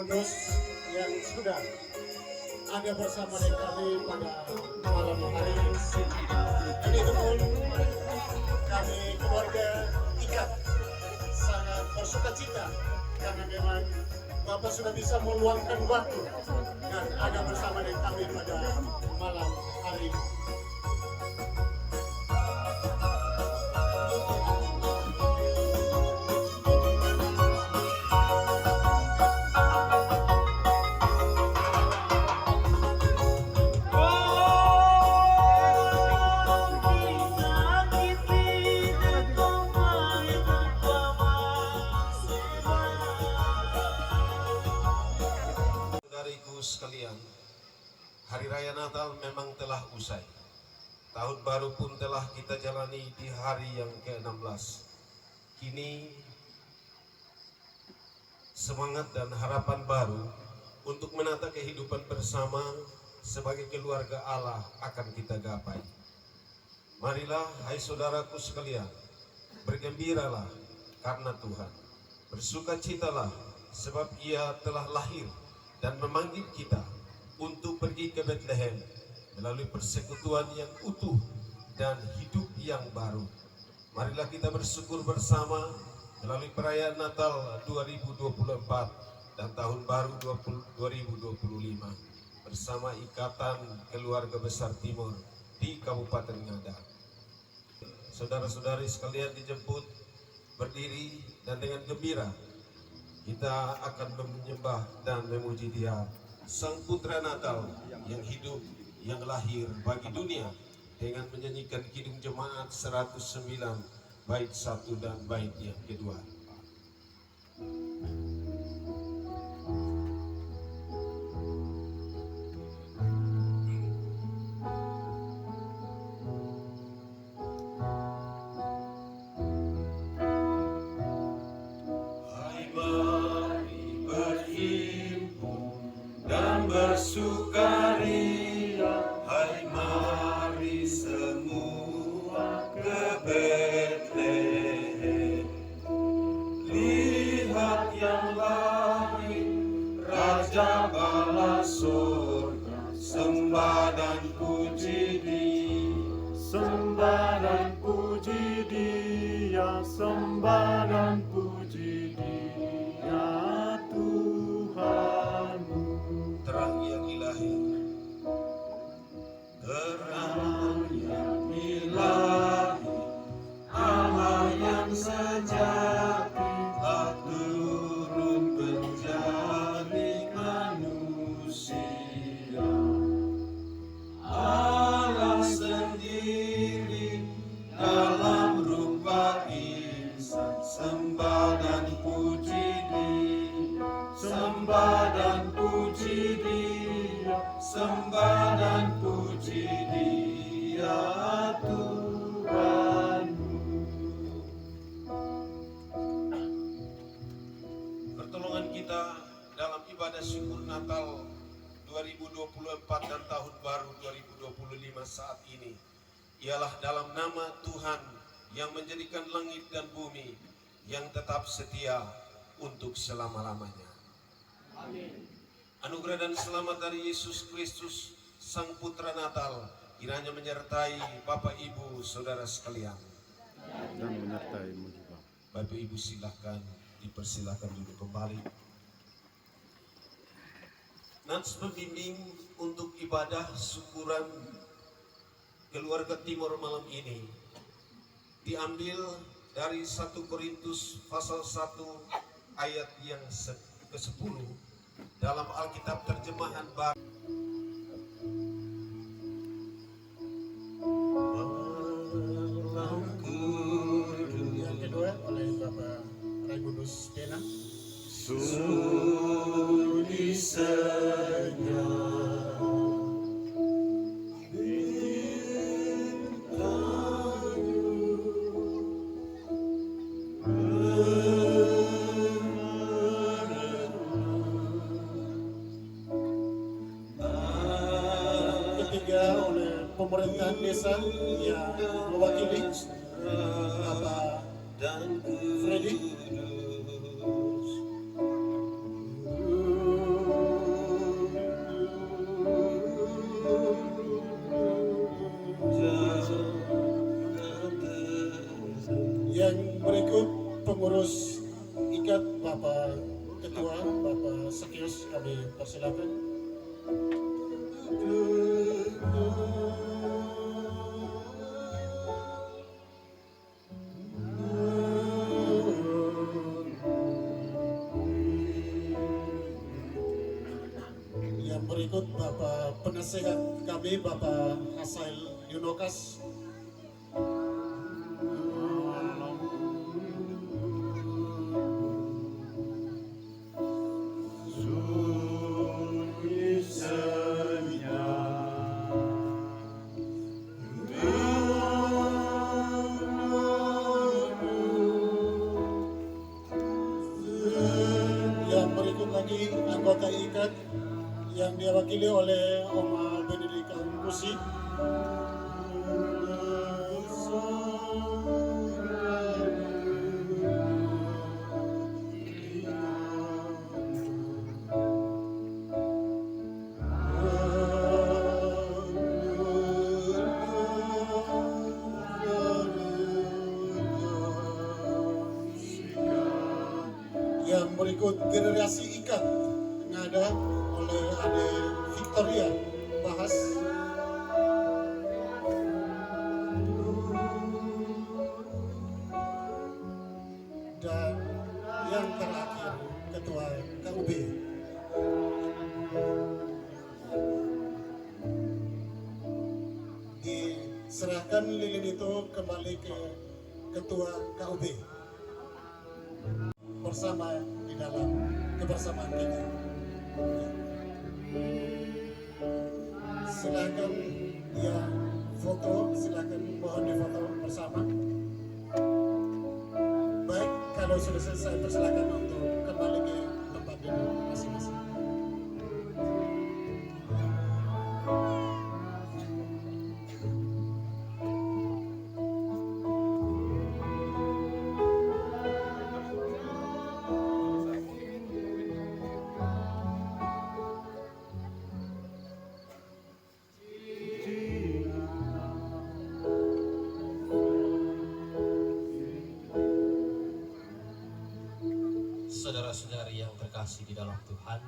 pengurus yang sudah ada bersama dengan kami pada malam hari ini. Dan itu pun kami keluarga ikat sangat bersuka cita karena memang Bapak sudah bisa meluangkan waktu dan ada bersama dengan kami pada malam hari ini. Sekalian, Hari Raya Natal memang telah usai. Tahun baru pun telah kita jalani di hari yang ke-16. Kini semangat dan harapan baru untuk menata kehidupan bersama sebagai keluarga Allah akan kita gapai. Marilah hai saudaraku sekalian, bergembiralah karena Tuhan. Bersukacitalah sebab Ia telah lahir dan memanggil kita untuk pergi ke Bethlehem melalui persekutuan yang utuh dan hidup yang baru. Marilah kita bersyukur bersama melalui perayaan Natal 2024 dan Tahun Baru 2025 bersama Ikatan Keluarga Besar Timur di Kabupaten Ngada. Saudara-saudari sekalian dijemput berdiri dan dengan gembira kita akan menyembah dan memuji Dia, Sang Putra Natal yang hidup, yang lahir bagi dunia, dengan menyanyikan Kidung Jemaat 109 bait 1 dan bait yang kedua. Bersukaria, hai mari semua ke Bethlehem. Lihat yang lahir, Raja bala surga, sembah dan puji Dia, sembah dan puji Dia, sembah dan puji Dia, Tuhanmu. Terang yang ilahi, terang yang ilahi, Allah yang sejati telah turun menjadi manusia. Allah sendiri dalam rupa insan, sembah dan puji Dia, sembah dan puji Dia, sembah dan puji Dia, Tuhanmu. pertolongan kita dalam ibadah syukur Natal 2024 dan Tahun Baru 2025 saat ini ialah dalam nama Tuhan yang menjadikan langit dan bumi yang tetap setia untuk selama-lamanya. Amin. Anugerah dan selamat dari Yesus Kristus, Sang Putra Natal, kiranya menyertai Bapak Ibu Saudara sekalian. Dan menyertaimu juga. Bapak Ibu silakan, dipersilakan duduk kembali. Nats membimbing untuk ibadah syukuran keluarga Timur malam ini diambil dari 1 Korintus pasal 1 ayat yang ke-10 dalam Alkitab terjemahan baru. Yang kedua oleh Bapak Raimunus Pena. Sunyi senyap oleh pemerintahan desa yang mewakili Bapak Freddy. ikat Bapak Ketua, Bapak Sekius, kami persilakan. Yang berikut Bapak Penasehat kami, Bapak Hasail Yunokas. Yang berikut lagi anggota ikat yang diwakili oleh Oma Benedika Kusi. Yang berikut generasi ikat ngada oleh Ade Victoria Bahas. Dan yang terakhir Ketua KUB. Diserahkan lilin itu kembali ke Ketua KUB bersama di dalam kebersamaan kita. Silakan yang foto, silakan mohon difoto bersama. Baik, kalau sudah selesai persilakan untuk kembali ke tempat duduk masing-masing. Saudara-saudari yang terkasih di dalam Tuhan,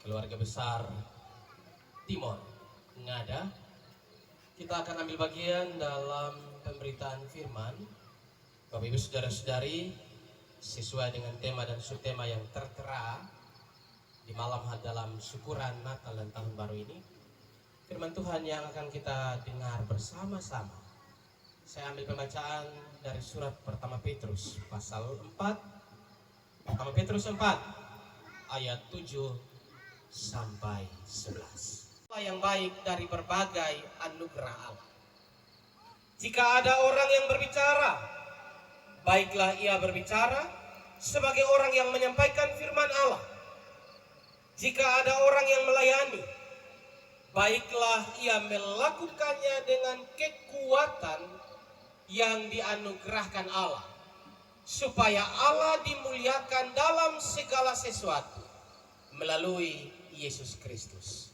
keluarga besar Timor Ngada, kita akan ambil bagian dalam pemberitaan firman. Bapak Ibu saudara-saudari, sesuai dengan tema dan subtema yang tertera di malam dalam syukuran Natal dan Tahun Baru ini, firman Tuhan yang akan kita dengar bersama-sama. Saya ambil pembacaan dari surat pertama Petrus pasal 4, 1 Petrus 4 ayat 7 sampai 11. Yang baik dari berbagai anugerah Allah. Jika ada orang yang berbicara, baiklah ia berbicara sebagai orang yang menyampaikan firman Allah. Jika ada orang yang melayani, baiklah ia melakukannya dengan kekuatan yang dianugerahkan Allah, supaya Allah dimuliakan dalam segala sesuatu melalui Yesus Kristus.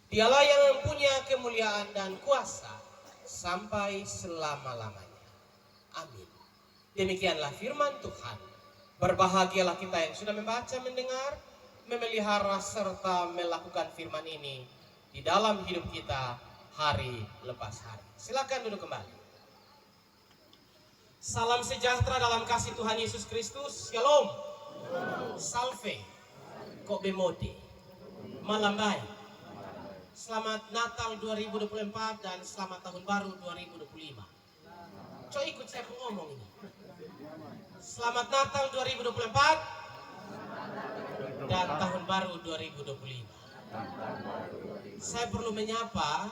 Dialah yang mempunyai kemuliaan dan kuasa sampai selama-lamanya. Amin. Demikianlah firman Tuhan. Berbahagialah kita yang sudah membaca, mendengar, memelihara serta melakukan firman ini di dalam hidup kita hari lepas hari. Silakan duduk kembali. Salam sejahtera dalam kasih Tuhan Yesus Kristus. Shalom. Salve. Kok bemode. Malam baik. Selamat Natal 2024 dan selamat Tahun Baru 2025. Coba ikut saya ngomong ini. Selamat Natal 2024 dan Tahun Baru 2025. Saya perlu menyapa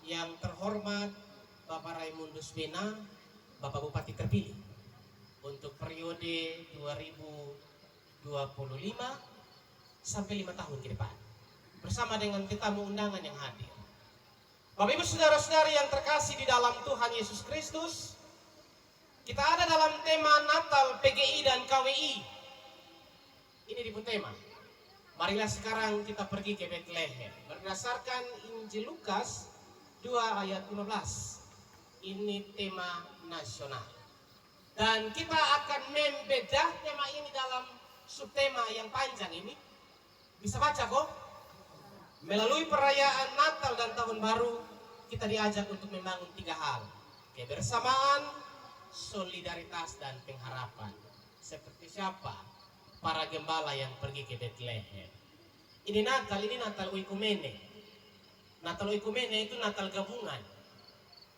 yang terhormat Bapak Raimundus Bena, Bapak Bupati terpilih untuk periode 2025 sampai 5 tahun ke depan, bersama dengan tetamu undangan yang hadir. Bapak Ibu saudara-saudari yang terkasih di dalam Tuhan Yesus Kristus, kita ada dalam tema Natal PGI dan KWI. Ini di tema. Marilah sekarang kita pergi ke Bethlehem berdasarkan Injil Lukas 2 ayat 15. Ini tema nasional. Dan kita akan membedah tema ini dalam subtema yang panjang ini. Bisa baca kok? Melalui perayaan Natal dan Tahun Baru, kita diajak untuk membangun 3 hal. Kebersamaan, solidaritas, dan pengharapan. Seperti siapa? Para gembala yang pergi ke Bethlehem. Ini Natal Oikumene. Natal Oikumene itu Natal gabungan.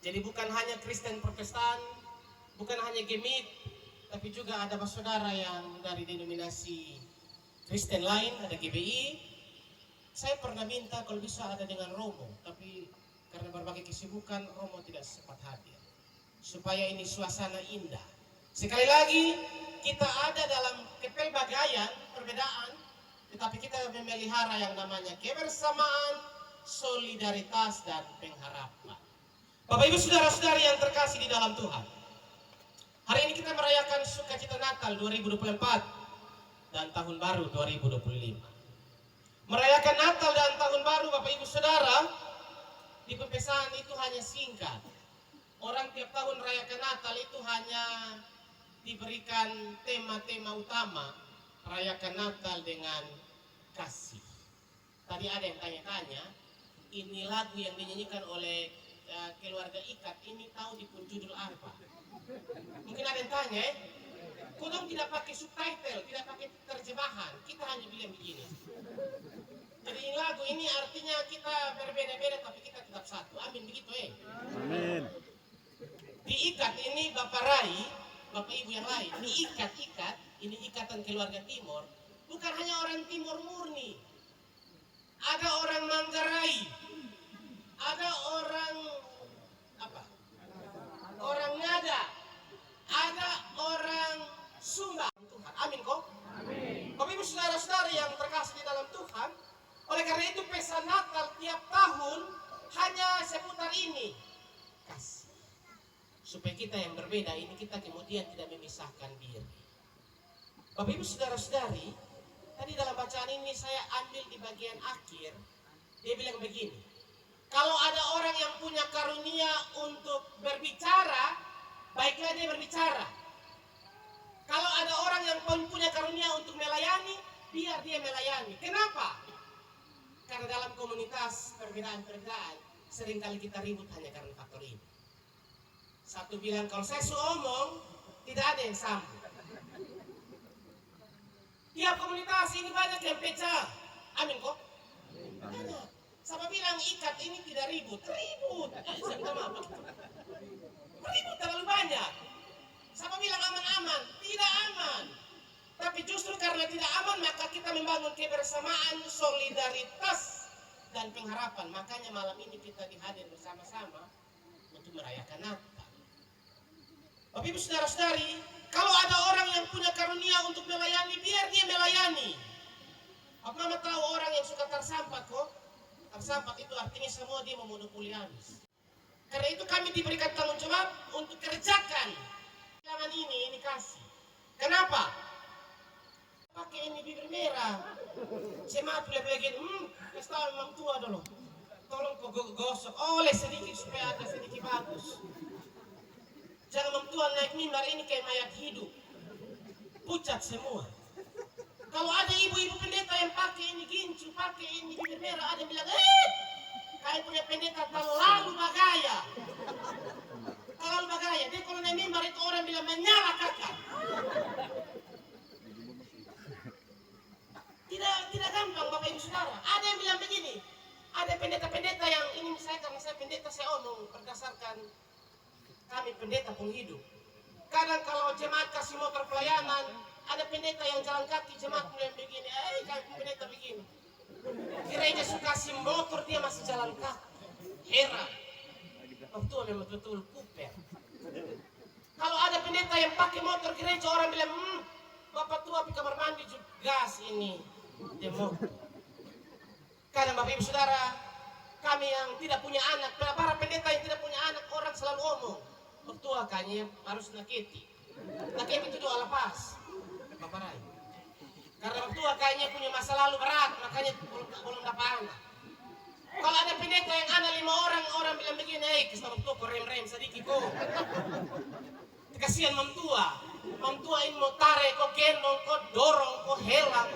Jadi bukan hanya Kristen Protestan, bukan hanya Gemit, tapi juga ada saudara yang dari denominasi Kristen lain, ada GBI. Saya pernah minta kalau bisa ada dengan Romo, tapi karena berbagai kesibukan Romo tidak sempat hadir. Supaya ini suasana indah. Sekali lagi, kita ada dalam kepelbagaian, perbedaan, tetapi kita memelihara yang namanya kebersamaan, solidaritas, dan pengharapan. Bapak Ibu saudara-saudari yang terkasih di dalam Tuhan. Hari ini kita merayakan sukacita Natal 2024 dan Tahun Baru 2025. Merayakan Natal dan Tahun Baru Bapak Ibu Saudara, di pepesan itu hanya singkat. Orang tiap tahun merayakan Natal itu hanya diberikan tema-tema utama. Rayakan Natal dengan kasih. Tadi ada yang tanya-tanya, ini lagu yang dinyanyikan oleh keluarga Ikat, ini tahu di judul apa? Mungkin ada yang tanya, Kodong tidak pakai subtitle, tidak pakai terjemahan, kita hanya bilang begini. Jadi ini lagu ini artinya kita berbeda-beda tapi kita tetap satu. Amin begitu Amin. Diikat ini Bapak Rai, Bapak Ibu yang lain, ini ikat, ini ikatan keluarga Timor. Bukan hanya orang Timor murni. Ada orang Manggarai, ada orang apa? Orang Ngada, ada orang Sumba. Tuhan, amin kok? Amin. Bapak Ibu saudara-saudari yang terkasih di dalam Tuhan, oleh karena itu pesan Natal tiap tahun hanya seputar ini, kasih. Supaya kita yang berbeda ini kita kemudian tidak memisahkan diri. Bapak Ibu saudara-saudari, tadi dalam bacaan ini saya ambil di bagian akhir, dia bilang begini. Kalau ada orang yang punya karunia untuk berbicara, baiklah dia berbicara. Kalau ada orang yang punya karunia untuk melayani, biar dia melayani. Kenapa? Karena dalam komunitas perbedaan-perbedaan, seringkali kita ribut hanya karena faktor ini. Satu bilang, kalau saya omong, tidak ada yang sambung. Tiap komunitas ini banyak yang pecah. Amin kok? Banyak. Sama bilang ikat ini tidak ribut. Ribut. Saya minta maaf. Ribut terlalu banyak. Sama bilang aman-aman. Tidak aman. Tapi justru karena tidak aman, maka kita membangun kebersamaan, solidaritas, dan pengharapan. Makanya malam ini kita dihadir bersama-sama untuk merayakan Natal. Bapak Ibu saudara-saudari, kalau ada orang yang punya karunia untuk melayani, biar dia melayani. Apa Mama tahu orang yang suka tersampat kok? Tersampat itu artinya semua dia memonopoli habis. Karena itu kami diberikan tanggung jawab untuk kerjakan jangan ini kasih. Kenapa? Pakai ini bibir merah. Jemaat boleh begini, kasih tahu memang tua dulu. Tolong kok gosok, oleh sedikit supaya ada sedikit bagus. Jangan memtuan naik mimbar ini kayak mayat hidup. Pucat semua. Kalau ada ibu-ibu pendeta yang pakai ini gincu, pakai ini bibir merah, ada yang bilang, kayak punya pendeta terlalu bagaya. Terlalu bagaya. Dia kalau naik mimbar itu orang bilang menyala kakak. Tidak gampang Bapak Ibu Saudara. Ada yang bilang begini. Ada pendeta-pendeta yang ini misalnya karena saya pendeta saya omong berdasarkan kami pendeta penghidup. Kadang kalau jemaat kasih motor pelayanan, ada pendeta yang jalan kaki, jemaat mulai begini, kami pendeta begini. Gereja suka kasih motor, dia masih jalan kaki. Heran. Betul memang betul kuper. Kalau ada pendeta yang pakai motor gereja, orang bilang, Bapak tua di kamar mandi gas ini. Dia motor. Kadang Bapak Ibu Saudara, kami yang tidak punya anak, para pendeta yang tidak punya anak, orang selalu omong. Mertua kayaknya harus nakiti. Nakiti itu doa lepas. Bapak Rai. Karena mertua kayaknya punya masa lalu berat, makanya belum dapat anak. Kalau ada pendeta yang anak 5 orang, orang bilang begini, kasih mertua kok rem-rem sedikit kok. Kasihan mam tua ini mau tarik, kok gendong, kok dorong, kok helang.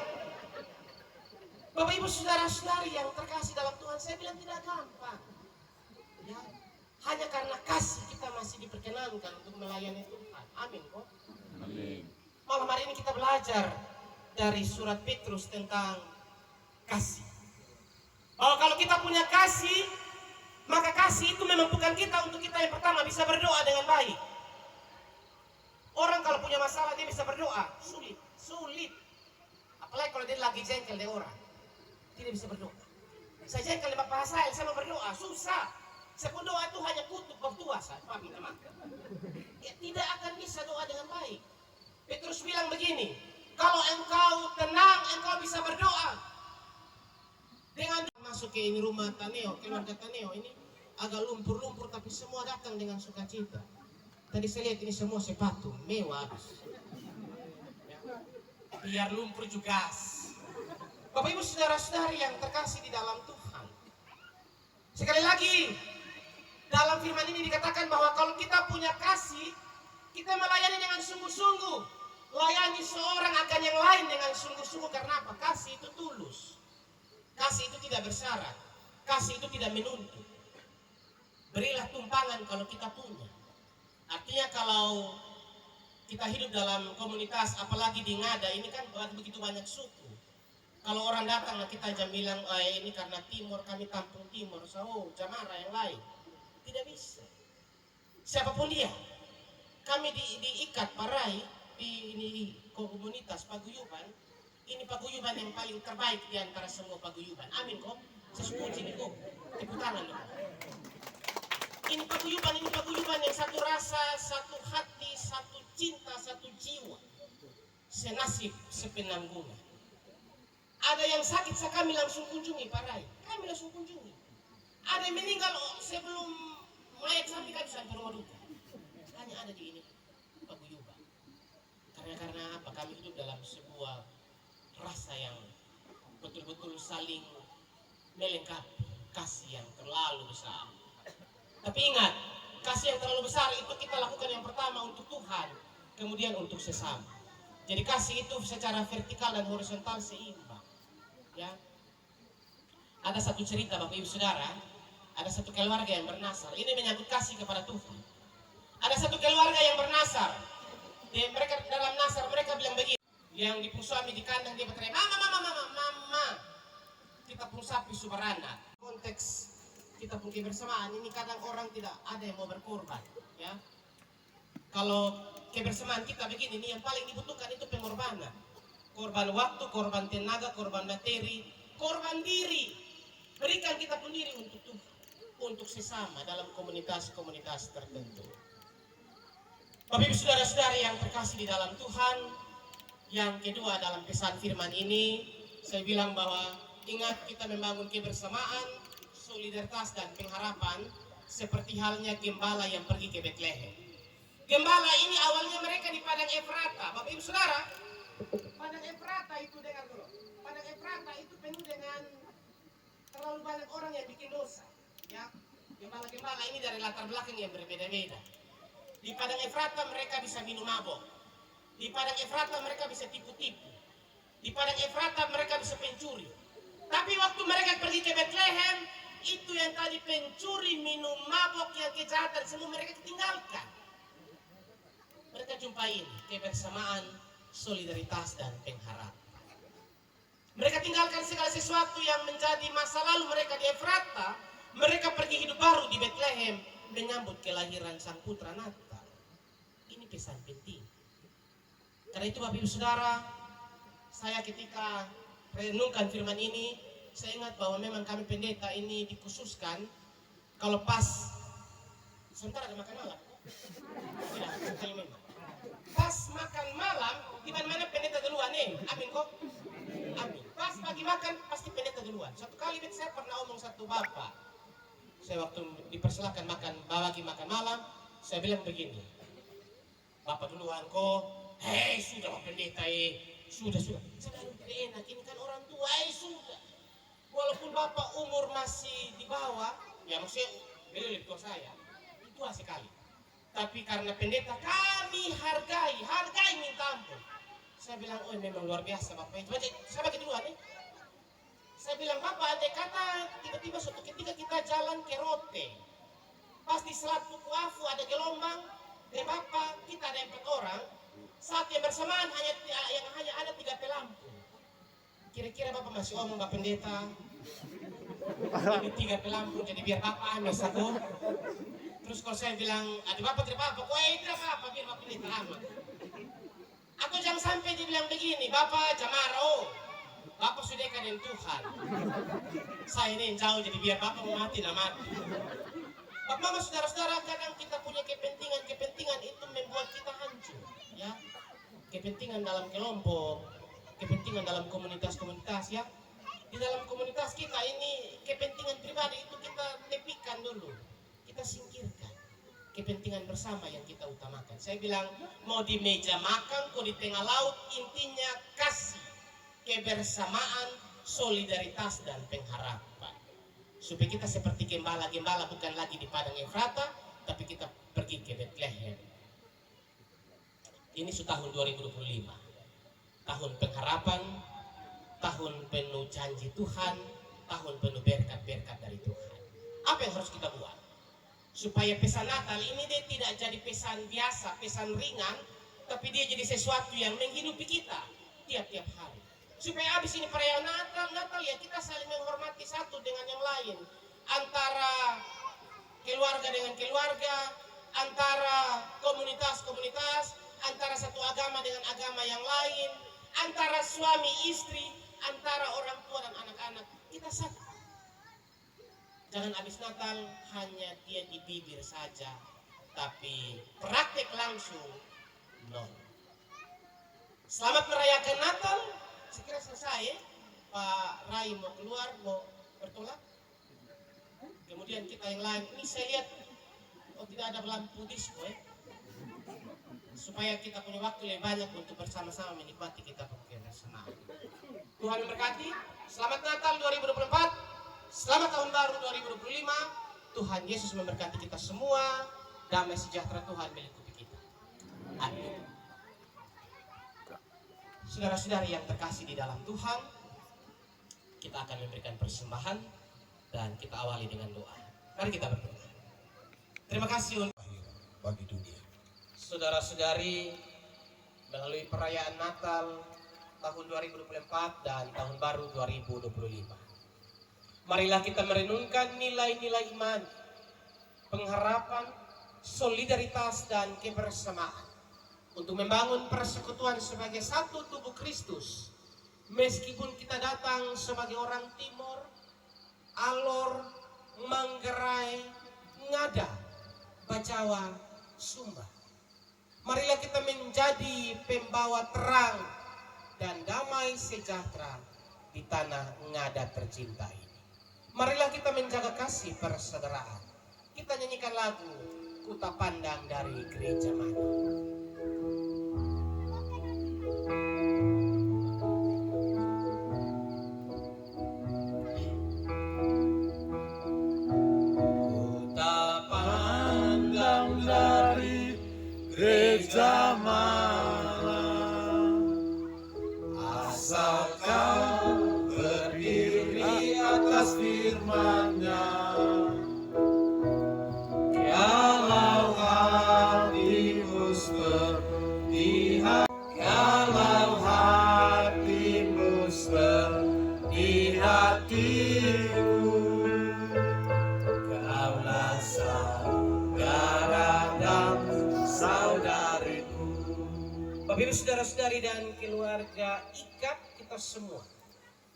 Bapak ibu saudara-saudari yang terkasih dalam Tuhan, saya bilang tidak gampang. Ya, hanya karena kasih kita masih diperkenankan untuk melayani Tuhan. Amin kok. Amin. Malam hari ini kita belajar dari surat Petrus tentang kasih. Bahwa kalau kita punya kasih, maka kasih itu memampukan kita untuk kita yang pertama bisa berdoa dengan baik. Orang kalau punya masalah dia bisa berdoa, sulit. Apalagi kalau dia lagi jengkel dengan orang, tidak bisa berdoa. Saya jengkel dengan Bapak Hasael, saya mau berdoa, susah. Saya pun doa itu hanya kutuk bertua saya, minta maaf. Ya, tidak akan bisa doa dengan baik. Petrus bilang begini, kalau engkau tenang, engkau bisa berdoa. Dengan masuk ke ini rumah Taneo, keluarga Taneo ini agak lumpur-lumpur tapi semua datang dengan sukacita. Tadi saya lihat ini semua sepatu mewah habis. Ya. Biar lumpur juga. Bapak ibu saudara-saudari yang terkasih di dalam Tuhan. Sekali lagi, dalam firman ini dikatakan bahwa kalau kita punya kasih, kita melayani dengan sungguh-sungguh. Layani seorang akan yang lain dengan sungguh-sungguh. Karena apa? Kasih itu tulus. Kasih itu tidak bersyarat. Kasih itu tidak menuntut. Berilah tumpangan kalau kita punya. Artinya kalau kita hidup dalam komunitas, apalagi di Ngada, ini kan begitu banyak suku. Kalau orang datang, kita aja bilang, ini karena timur, kami tampung timur, Jamara yang lain. Tidak bisa. Siapapun dia. Kami diikat parai di komunitas paguyuban. Ini paguyuban yang paling terbaik di antara semua paguyuban. Amin kok. Saya puji nih kok. Tepuk tangan dong. Ini paguyuban yang satu rasa, satu hati, satu cinta, satu jiwa. Senasib, sepenanggungan. Ada yang sakit, kami langsung kunjungi parai. Kami langsung kunjungi. Ada yang meninggal sebelum mayat sampai kami sampai rumah duka. Hanya ada di ini paguyuban. Karena apa? Kami hidup dalam sebuah rasa yang betul-betul saling melengkapi. Kasih yang terlalu besar. Tapi ingat, kasih yang terlalu besar itu kita lakukan yang pertama untuk Tuhan, kemudian untuk sesama. Jadi kasih itu secara vertikal dan horizontal seimbang. Ya. Ada satu cerita Bapak Ibu Saudara, ada satu keluarga yang bernasar. Ini menyangkut kasih kepada Tuhan. Ada satu keluarga yang bernasar. Mereka dalam nasar mereka bilang begini, yang dipung suami di kandang dia berteriak, mama, kita pun sapi subaranak. Konteks kita pun kebersamaan ini kadang orang tidak ada yang mau berkorban, ya. Kalau kebersamaan kita begini, ini yang paling dibutuhkan itu pengorbanan. Korban waktu, korban tenaga, korban materi, korban diri. Berikan kita pun diri untuk Tuhan, untuk sesama dalam komunitas-komunitas tertentu. Bapak Ibu saudara-saudari yang terkasih di dalam Tuhan, yang kedua dalam pesan firman ini, saya bilang bahwa ingat kita membangun kebersamaan, solidaritas dan pengharapan seperti halnya gembala yang pergi ke Bethlehem. Gembala ini awalnya mereka di Padang Efrata. Bapak Ibu Saudara, Padang Efrata itu dengar dulu. Padang Efrata itu penuh dengan terlalu banyak orang yang bikin dosa. Ya, gembala-gembala ini dari latar belakang yang berbeda-beda. Di Padang Efrata mereka bisa minum mabok. Di Padang Efrata mereka bisa tipu-tipu. Di Padang Efrata mereka bisa pencuri. Tapi waktu mereka pergi ke Bethlehem, itu yang tadi pencuri, minum mabok, yang kejahatan semua mereka tinggalkan. Mereka jumpai ini kebersamaan, solidaritas dan pengharapan. Mereka tinggalkan segala sesuatu yang menjadi masa lalu mereka di Efrata. Mereka pergi hidup baru di Bethlehem menyambut kelahiran Sang Putra Natal. Ini pesan penting. Karena itu Bapak Ibu Saudara, saya ketika renungkan firman ini, saya ingat bahwa memang kami pendeta ini dikhususkan kalau pas sebentar ada makan malam. Tidak, memang. Pas makan malam, di mana pendeta duluan amin kok. Amin. Pas pagi makan pasti pendeta duluan. Satu kali saya pernah omong satu bapak. Saya waktu dipersilakan bagi makan malam, saya bilang begini. Bapak duluan kok. Hei sudah pendeta sudah. Saya tidak enak, ini kan orang tua sudah. Walaupun bapak umur masih di bawah, ya maksudnya beliau lebih tua saya, tua sekali. Tapi karena pendeta kami hargai minta ampun. Saya bilang, oh memang luar biasa Bapak. Coba saya bagi dulu nih. Saya bilang, Bapak andai kata tiba-tiba suatu ketika kita jalan ke Rote, pas di Selat Tuku Afu ada gelombang, dan Bapak kita ada 4 orang, saat yang bersamaan hanya ada 3 pelampung. Kira-kira Bapak masih omong Bapak Pendeta, ini 3 pelampung jadi biar Bapak ambil 1. Terus kalau saya bilang, aduh Bapak tidak apa-apa, tidak apa-apa, biar Bapak Pendeta aman. Aku jangan sampai dibilang begini, Bapak Jamaro, Bapak sudah dengan Tuhan. Saya ini yang jauh jadi biar Bapak mau mati, nah mati. Bapak Mama, saudara-saudara, kadang kita punya kepentingan itu membuat kita hancur, ya. Kepentingan dalam kelompok, kepentingan dalam komunitas-komunitas, ya. Di dalam komunitas kita ini kepentingan pribadi itu kita tepikan dulu, kita singkirkan. Kepentingan bersama yang kita utamakan. Saya bilang, mau di meja makan, kok di tengah laut, intinya kasih, kebersamaan, solidaritas, dan pengharapan. Supaya kita seperti gembala-gembala, bukan lagi di Padang Efrata, tapi kita pergi ke Bethlehem. Ini sudah tahun 2025. Tahun pengharapan, tahun penuh janji Tuhan, tahun penuh berkat-berkat dari Tuhan. Apa yang harus kita buat? Supaya pesan Natal ini dia tidak jadi pesan biasa, pesan ringan, tapi dia jadi sesuatu yang menghidupi kita tiap-tiap hari. Supaya habis ini perayaan Natal ya kita saling menghormati satu dengan yang lain. Antara keluarga dengan keluarga, antara komunitas-komunitas, antara satu agama dengan agama yang lain, antara suami istri, antara orang tua dan anak-anak. Kita satu. Jangan habis Natal hanya dia di bibir saja, tapi praktek langsung nol. Selamat merayakan Natal. Sekira selesai, Pak Rai mau keluar, mau bertolak. Kemudian kita yang lain, ini saya lihat, oh tidak ada lampu disco ya. Supaya kita punya waktu lebih banyak untuk bersama-sama menikmati kita bersama. Tuhan memberkati. Selamat Natal 2024. Selamat tahun baru 2025. Tuhan Yesus memberkati kita semua. Damai sejahtera Tuhan melingkupi kita. Amin. Saudara-saudari yang terkasih di dalam Tuhan, kita akan memberikan persembahan dan kita awali dengan doa. Mari kita berdoa. Terima kasih untuk bagi dunia. Saudara-saudari, melalui perayaan Natal tahun 2024 dan tahun baru 2025. Marilah kita merenungkan nilai-nilai iman, pengharapan, solidaritas, dan kebersamaan untuk membangun persekutuan sebagai satu tubuh Kristus. Meskipun kita datang sebagai orang Timor, Alor, Manggarai, Ngada, Bajawa, Sumba. Marilah kita menjadi pembawa terang dan damai sejahtera di tanah Ngada tercinta ini. Marilah kita menjaga kasih persaudaraan. Kita nyanyikan lagu Ku Tak Pandang dari Gereja Mana. Ku tak pandang dari gereja mana, asal kau berdiri atas firman-Nya. Kalau hatimu seperti hatiku, kaulah saudara dan saudariku. Bapak Ibu saudara-saudari dan keluarga, ikat kita semua.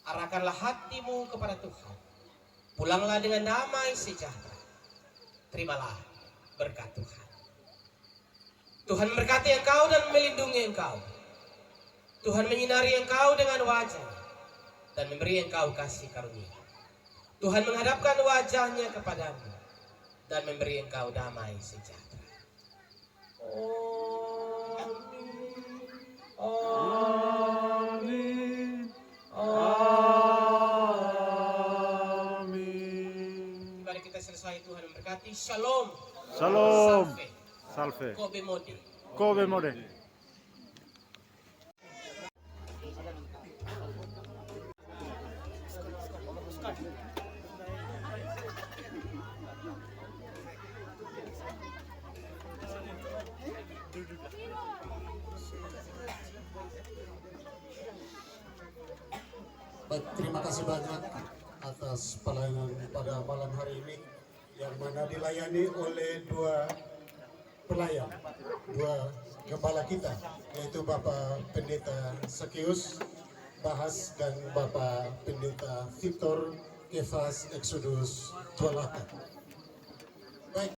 Arahkanlah hatimu kepada Tuhan. Pulanglah dengan damai sejahtera. Terimalah berkat Tuhan. Tuhan memberkati engkau dan melindungi engkau. Tuhan menyinari engkau dengan wajah dan memberi engkau kasih karunia. Tuhan menghadapkan wajahnya kepadamu dan memberi engkau damai sejahtera. Amin. Amin. Mari kita selesai. Tuhan memberkati. Shalom. Shalom. Sampai. Salve. Kobe Mode. Kobe Mode. Baik, terima kasih banyak atas pelayanan pada malam hari ini yang mana dilayani oleh dua pelayan, dua gembala kita, yaitu Bapak Pendeta Sakius Bahas dan Bapak Pendeta Victor Kefas Exodus Tualaka.